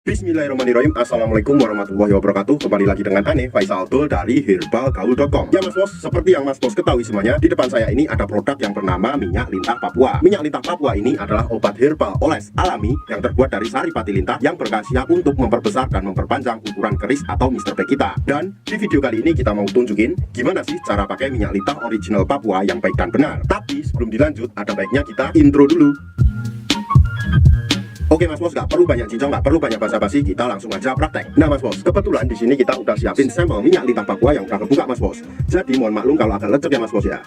Bismillahirrahmanirrahim. Assalamualaikum warahmatullahi wabarakatuh. Kembali lagi dengan Ane Faisal Dul dari herbalgaul.com. Ya Mas Bos, seperti yang Mas Bos ketahui semuanya, di depan saya ini ada produk yang bernama minyak lintah Papua. Minyak lintah Papua ini adalah obat herbal oles alami yang terbuat dari saripati lintah yang berkhasiat untuk memperbesar dan memperpanjang ukuran keris atau Mr. P kita. Dan di video kali ini kita mau tunjukin gimana sih cara pakai minyak lintah original Papua yang baik dan benar. Tapi sebelum dilanjut, ada baiknya kita intro dulu. Oke Mas Bos, nggak perlu banyak cincong, nggak perlu banyak basa-basi, kita langsung aja praktek. Nah Mas Bos, kebetulan di sini kita udah siapin sampel minyak lintah Papua yang udah kebuka Mas Bos. Jadi mohon maklum kalau agak lecek ya Mas Bos ya.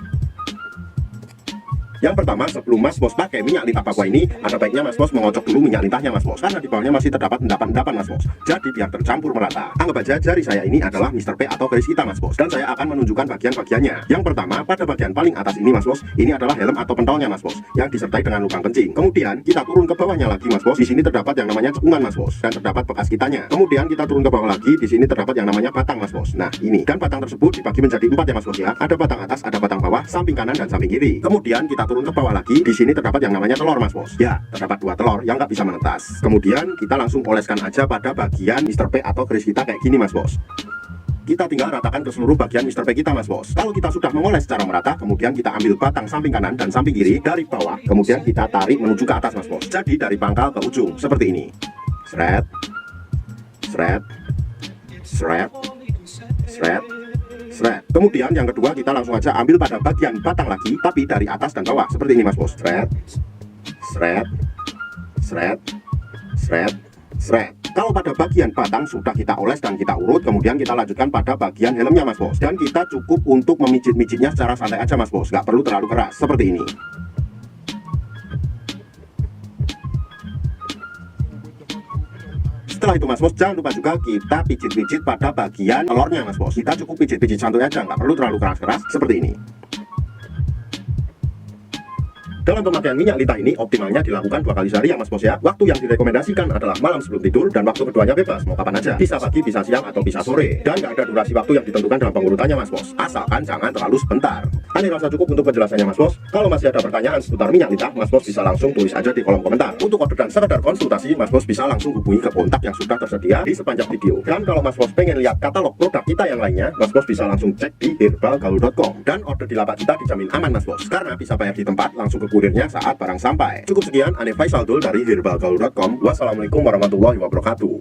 Yang pertama, sebelum Mas Bos pakai minyak lintah Papua ini, ada baiknya Mas Bos mengocok dulu minyak lintahnya Mas Bos, karena di bawahnya masih terdapat endapan-endapan Mas Bos. Jadi biar tercampur merata. Anggap aja jari saya ini adalah Mr. P atau keris kita Mas Bos, dan saya akan menunjukkan bagian-bagiannya. Yang pertama, pada bagian paling atas ini Mas Bos, ini adalah helm atau pentolnya Mas Bos, yang disertai dengan lubang kencing. Kemudian kita turun ke bawahnya lagi Mas Bos. Di sini terdapat yang namanya cekungan Mas Bos, dan terdapat bekas kitanya. Kemudian kita turun ke bawah lagi, di sini terdapat yang namanya batang Mas Bos. Nah ini, dan batang tersebut dibagi menjadi 4 ya Mas Bos ya. Ada batang atas, ada batang bawah, samping kanan dan samping kiri. Kemudian kita turun ke bawah lagi. Di sini terdapat yang namanya telur Mas Bos. Ya, terdapat 2 telur yang nggak bisa menetas. Kemudian kita langsung oleskan aja pada bagian Mr. P atau keris kita kayak gini Mas Bos. Kita tinggal ratakan ke seluruh bagian Mr. P kita Mas Bos. Kalau kita sudah mengoles secara merata, kemudian kita ambil batang samping kanan dan samping kiri dari bawah. Kemudian kita tarik menuju ke atas Mas Bos. Jadi dari pangkal ke ujung seperti ini. Sret, sret, sret, sret, sret. Kemudian yang kedua kita langsung aja ambil pada bagian batang lagi, tapi dari atas dan bawah seperti ini Mas Bos. Sret, sret, sret, sret, sret. Kalau pada bagian batang sudah kita oles dan kita urut, kemudian kita lanjutkan pada bagian helmnya Mas Bos. Dan kita cukup untuk memijit-mijitnya secara santai aja Mas Bos, nggak perlu terlalu keras seperti ini. Setelah itu Mas Bos, jangan lupa juga kita pijit-pijit pada bagian telurnya Mas Bos. Kita cukup pijit-pijit santuy aja, nggak perlu terlalu keras-keras seperti ini. Dalam pemakaian minyak lintah ini optimalnya dilakukan 2 kali sehari ya Mas Bos ya. Waktu yang direkomendasikan adalah malam sebelum tidur, dan waktu keduanya bebas mau kapan aja. Bisa pagi, bisa siang, atau bisa sore. Dan nggak ada durasi waktu yang ditentukan dalam pengurutannya Mas Bos, asalkan jangan terlalu sebentar. Ane rasa cukup untuk penjelasannya Mas Bos. Kalau masih ada pertanyaan seputar minyak lintah, Mas Bos bisa langsung tulis aja di kolom komentar. Untuk order dan sekedar konsultasi, Mas Bos bisa langsung hubungi ke kontak yang sudah tersedia di sepanjang video. Dan kalau Mas Bos pengen lihat katalog produk kita yang lainnya, Mas Bos bisa langsung cek di herbalgaul.com. Dan order di lapak kita dijamin aman Mas Bos, karena bisa bayar di tempat langsung ke kurirnya saat barang sampai. Cukup sekian, Ane Faisal Dul dari herbalgaul.com. Wassalamualaikum warahmatullahi wabarakatuh.